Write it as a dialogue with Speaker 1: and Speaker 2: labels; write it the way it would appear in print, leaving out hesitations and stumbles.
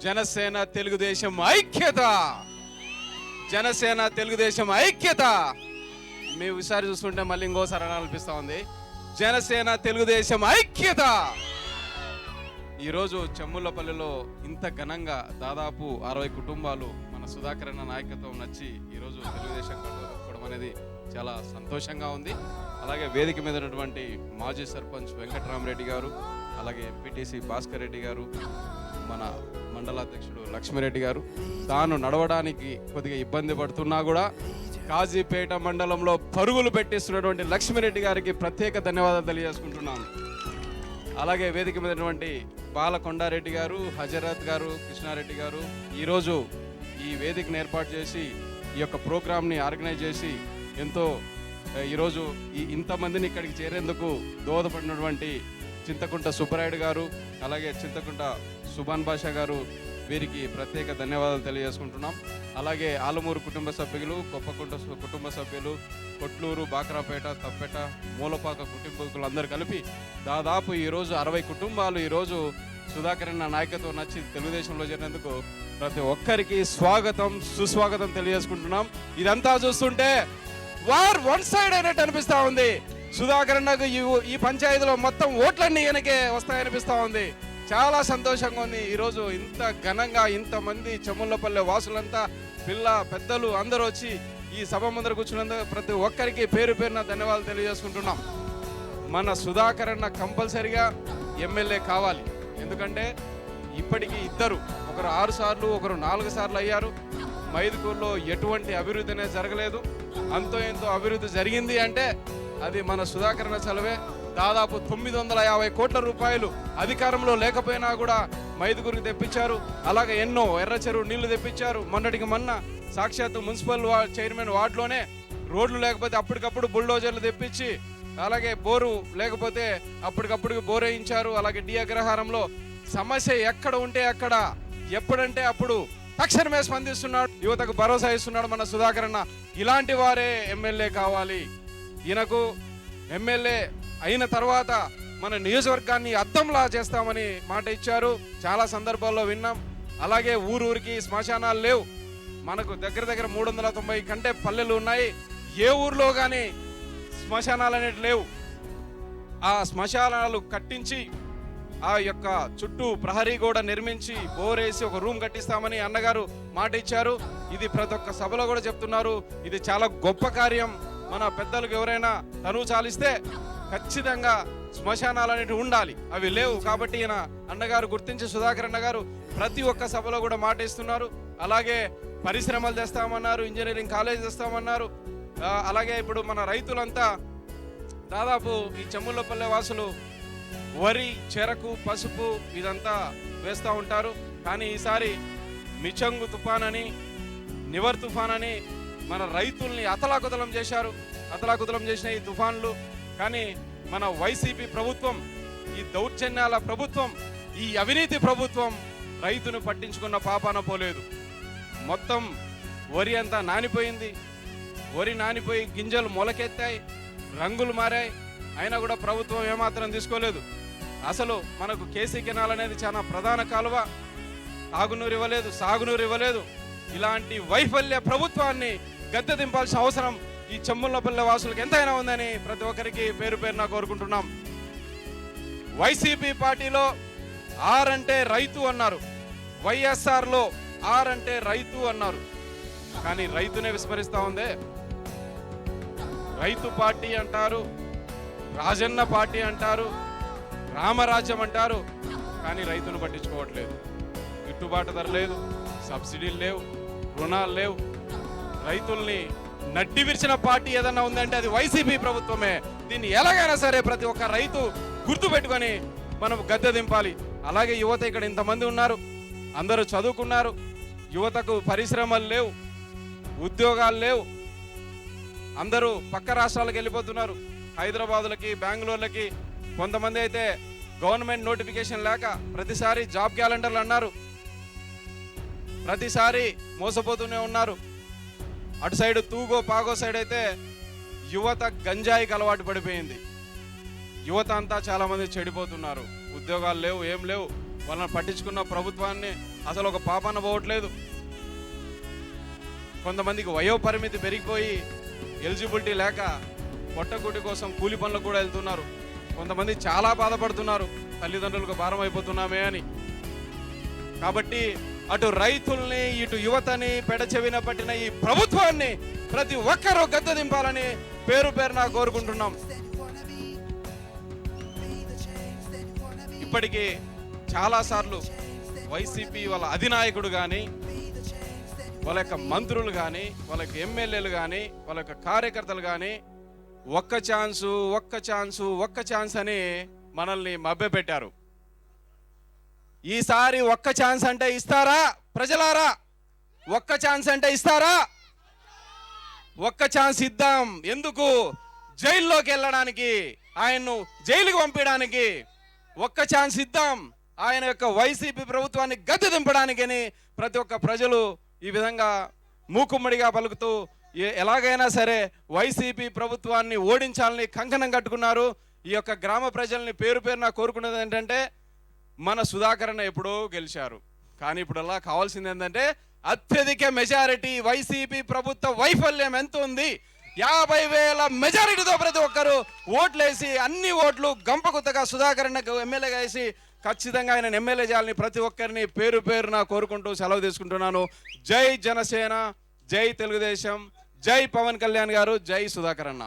Speaker 1: జనసేన తెలుగుదేశం ఐక్యత, జనసేన తెలుగుదేశం ఐక్యత. మేము ఈసారి చూస్తుంటే మళ్ళీ ఇంకోసారి అనిపిస్తా ఉంది, జనసేన తెలుగుదేశం ఐక్యత. ఈరోజు చెమ్ములపల్లిలో ఇంత ఘనంగా దాదాపు 60 కుటుంబాలు మన సుధాకర్ అన్న నాయకత్వం నచ్చి ఈరోజు తెలుగుదేశం కట్టుకోవడం అనేది చాలా సంతోషంగా ఉంది. అలాగే వేదిక మీద ఉన్నటువంటి మాజీ సర్పంచ్ వెంకటరామరెడ్డి గారు, అలాగే ఎంపీటీసీ భాస్కర్ రెడ్డి గారు, మన మండల అధ్యక్షుడు లక్ష్మిరెడ్డి గారు, తాను నడవడానికి కొద్దిగా ఇబ్బంది పడుతున్నా కూడా కాజీపేట మండలంలో పరుగులు పెట్టిస్తున్నటువంటి లక్ష్మిరెడ్డి గారికి ప్రత్యేక ధన్యవాదాలు తెలియజేసుకుంటున్నాను. అలాగే వేదిక మీద ఉన్నటువంటి బాలకొండారెడ్డి గారు, హజరత్ గారు, కృష్ణారెడ్డి గారు ఈరోజు ఈ వేదికను ఏర్పాటు చేసి ఈ యొక్క ప్రోగ్రామ్ని ఆర్గనైజ్ చేసి ఎంతో ఈరోజు ఇంతమందిని ఇక్కడికి చేరేందుకు దోహదపడినటువంటి చింతకుంట సుబ్బరాయుడు గారు, అలాగే చింతకుంట సుభాన్ బాషా గారు, వీరికి ప్రత్యేక ధన్యవాదాలు తెలియజేసుకుంటున్నాం. అలాగే ఆలమూరు కుటుంబ సభ్యులు, కొప్పకుంట కుటుంబ సభ్యులు, కొట్లూరు, బాక్రాపేట, తప్పెట, మూలపాక కుటుంబీకులందరూ కలిపి దాదాపు ఈరోజు 60 కుటుంబాలు ఈరోజు సుధాకర్ అన్న నాయకత్వం నచ్చి తెలుగుదేశంలో చేరినందుకు ప్రతి ఒక్కరికి స్వాగతం సుస్వాగతం తెలియజేసుకుంటున్నాం. ఇదంతా చూస్తుంటే వార్ వన్ సైడ్ అయినట్టు అనిపిస్తా ఉంది. సుధాకర్ అన్నకు ఈ పంచాయతీలో మొత్తం ఓట్లన్నీ ఈయనకే వస్తాయనిపిస్తా ఉంది. చాలా సంతోషంగా ఉంది. ఈరోజు ఇంత ఘనంగా ఇంతమంది చెమ్ములపల్లె వాసులంతా, పిల్ల పెద్దలు అందరూ వచ్చి ఈ సభ ముందర కూర్చున్నందుకు ప్రతి ఒక్కరికి పేరు పేరున ధన్యవాదాలు తెలియజేసుకుంటున్నాం. మన సుధాకర్ అన్న కంపల్సరిగా ఎమ్మెల్యే కావాలి. ఎందుకంటే ఇప్పటికీ ఇద్దరు, ఒకరు 6 సార్లు, ఒకరు 4 సార్లు అయ్యారు. మైదుకూరులో ఎటువంటి అభివృద్ధి అనేది జరగలేదు. అంతో ఎంతో అభివృద్ధి జరిగింది అంటే అది మన సుధాకర్ అన్న చలవే. దాదాపు 950 కోట్ల రూపాయలు అధికారంలో లేకపోయినా కూడా మైదుగురికి తెప్పించారు. అలాగే ఎన్నో ఎర్ర చెరువు నీళ్లు తెప్పించారు. మొన్నటికి మొన్న సాక్షాత్తు మున్సిపల్ చైర్మన్ వార్డులోనే రోడ్లు లేకపోతే అప్పటికప్పుడు బుల్డోజర్లు తెప్పించి, అలాగే బోరు లేకపోతే అప్పటికప్పుడు బోరు వేయించారు. అలాగే డి అగ్రహారంలో సమస్య ఎక్కడ ఉంటే అక్కడ ఎప్పుడంటే అప్పుడు తక్షణమే స్పందిస్తున్నాడు, యువతకు భరోసా ఇస్తున్నాడు మన సుధాకర్ అన్న. ఇలాంటి వారే ఎమ్మెల్యే కావాలి. ఈయనకు ఎమ్మెల్యే అయిన తర్వాత మన నియోజకవర్గాన్ని అద్దంలా చేస్తామని మాట ఇచ్చారు. చాలా సందర్భాల్లో విన్నాం. అలాగే ఊరూరికి శ్మశానాలు లేవు. మనకు దగ్గర దగ్గర 390 కంటే పల్లెలు ఉన్నాయి. ఏ ఊర్లో కానీ శ్మశానాలు అనేవి లేవు. ఆ శ్మశానాలు కట్టించి ఆ యొక్క చుట్టూ ప్రహరీ గోడ నిర్మించి బోరేసి ఒక రూమ్ కట్టిస్తామని అన్నగారు మాట ఇచ్చారు. ఇది ప్రతి ఒక్క సభలో కూడా చెప్తున్నారు. ఇది చాలా గొప్ప కార్యం. మన పెద్దలకు ఎవరైనా తనువు చాలిస్తే ఖచ్చితంగా శ్మశానాలు అనేవి ఉండాలి. అవి లేవు కాబట్టి ఈయన అన్నగారు గుర్తించి సుధాకర్ అన్నగారు ప్రతి ఒక్క సభలో కూడా మాట ఇస్తున్నారు. అలాగే పరిశ్రమలు తెస్తామన్నారు, ఇంజనీరింగ్ కాలేజ్ తెస్తామన్నారు. అలాగే ఇప్పుడు మన రైతులంతా దాదాపు ఈ చెమ్ములపల్లె వాసులు వరి, చెరకు, పసుపు ఇదంతా వేస్తూ ఉంటారు. కానీ ఈసారి మిచంగు తుఫాన్ అని, నివర్ తుఫాన్ అని మన రైతుల్ని అతలాకుతలం చేశారు. అతలాకుతలం చేసిన ఈ తుఫాన్లు కానీ మన వైసీపీ ప్రభుత్వం, ఈ దౌర్జన్యాల ప్రభుత్వం, ఈ అవినీతి ప్రభుత్వం రైతును పట్టించుకున్న పాపాన పోలేదు. మొత్తం వరి అంతా నానిపోయింది. వరి నానిపోయి గింజలు మొలకెత్తాయి, రంగులు మారాయి. అయినా కూడా ప్రభుత్వం ఏమాత్రం తీసుకోలేదు. అసలు మనకు కేసీ కెనాల్ అనేది చాలా ప్రధాన కాలువ, తాగునూరు ఇవ్వలేదు, సాగునూరు ఇవ్వలేదు. ఇలాంటి వైఫల్య ప్రభుత్వాన్ని గద్దె దింపాల్సిన అవసరం ఈ చెమ్ములపల్లె వాసులకు ఎంతైనా ఉందని ప్రతి ఒక్కరికి పేరు పేరున కోరుకుంటున్నాం. వైసీపీ పార్టీలో ఆర్ అంటే రైతు అన్నారు, వైఎస్ఆర్లో ఆర్ అంటే రైతు అన్నారు. కానీ రైతునే విస్మరిస్తా ఉందే. రైతు పార్టీ అంటారు, రాజన్న పార్టీ అంటారు, రామరాజ్యం అంటారు. కానీ రైతును పట్టించుకోవట్లేదు. గిట్టుబాటు ధర లేదు, సబ్సిడీలు లేవు, రుణాలు లేవు. రైతుల్ని నడ్డి విరిచిన పార్టీ ఏదన్నా ఉందంటే అది వైసీపీ ప్రభుత్వమే. దీన్ని ఎలాగైనా సరే ప్రతి ఒక్క రైతు గుర్తు పెట్టుకొని మనం గద్దె దింపాలి. అలాగే యువత ఇక్కడ ఇంతమంది ఉన్నారు, అందరూ చదువుకున్నారు. యువతకు పరిశ్రమలు లేవు, ఉద్యోగాలు లేవు. అందరూ పక్క రాష్ట్రాలకు వెళ్ళిపోతున్నారు, హైదరాబాదులకి, బెంగళూరులకి. కొంతమంది అయితే గవర్నమెంట్ నోటిఫికేషన్ లేక ప్రతిసారి జాబ్ క్యాలెండర్లు అన్నారు, ప్రతిసారి మోసపోతూనే ఉన్నారు. అటు సైడ్ తూగో పాగో సైడ్ అయితే యువత గంజాయికి అలవాటు పడిపోయింది. యువత అంతా చాలా మంది చెడిపోతున్నారు. ఉద్యోగాలు లేవు, ఏం లేవు. వాళ్ళని పట్టించుకున్న ప్రభుత్వాన్ని అసలు ఒక పాపన్న పోవట్లేదు. కొంతమందికి వయోపరిమితి పెరిగిపోయి ఎలిజిబిలిటీ లేక పొట్టకూటి కోసం కూలి పనులకు కూడా వెళ్తున్నారు. కొంతమంది చాలా బాధపడుతున్నారు, తల్లిదండ్రులకు భారం అయిపోతున్నామే అని. కాబట్టి అటు రైతుల్ని ఇటు యువతని పెడచెవిన పట్టిన ఈ ప్రభుత్వాన్ని ప్రతి ఒక్కరూ గద్దె దింపాలని పేరు పేరున కోరుకుంటున్నాం. ఇప్పటికీ చాలాసార్లు వైసీపీ వాళ్ళ అధినాయకుడు కానీ, వాళ్ళ యొక్క మంత్రులు కానీ, వాళ్ళ యొక్క ఎమ్మెల్యేలు కానీ, వాళ్ళ యొక్క కార్యకర్తలు కానీ ఒక్క ఛాన్స్ అని మనల్ని మభ్యపెట్టారు. ఈసారి ఒక్క ఛాన్స్ అంటే ఇస్తారా ప్రజలారా? ఒక్క ఛాన్స్ అంటే ఇస్తారా? ఒక్క ఛాన్స్ ఇద్దాం. ఎందుకు? జైల్లోకి వెళ్ళడానికి, ఆయన్ను జైలుకి పంపించడానికి ఒక్క ఛాన్స్ ఇద్దాం. ఆయన యొక్క వైసీపీ ప్రభుత్వాన్ని గద్దె దింపడానికని ప్రతి ఒక్క ప్రజలు ఈ విధంగా మూకుమ్మడిగా పలుకుతూ ఎలాగైనా సరే వైసీపీ ప్రభుత్వాన్ని ఓడించాలని కంకణం కట్టుకున్నారు. ఈ యొక్క గ్రామ ప్రజల్ని పేరు పేరున కోరుకున్నది ఏంటంటే, మన సుధాకర్ అన్న ఎప్పుడో గెలిచారు, కానీ ఇప్పుడల్లా కావాల్సింది ఏంటంటే అత్యధిక మెజారిటీ. వైసీపీ ప్రభుత్వ వైఫల్యం ఎంత ఉంది? 50,000 మెజారిటీతో ప్రతి ఒక్కరు ఓట్లేసి అన్ని ఓట్లు గంపగుత్తగా సుధాకర్ అన్నకు ఎమ్మెల్యేగా వేసి ఖచ్చితంగా ఆయన ఎమ్మెల్యే చేయాలని ప్రతి ఒక్కరిని పేరు పేరున కోరుకుంటూ సెలవు తీసుకుంటున్నాను. జై జనసేన, జై తెలుగుదేశం, జై పవన్ కళ్యాణ్ గారు, జై సుధాకర్ అన్న.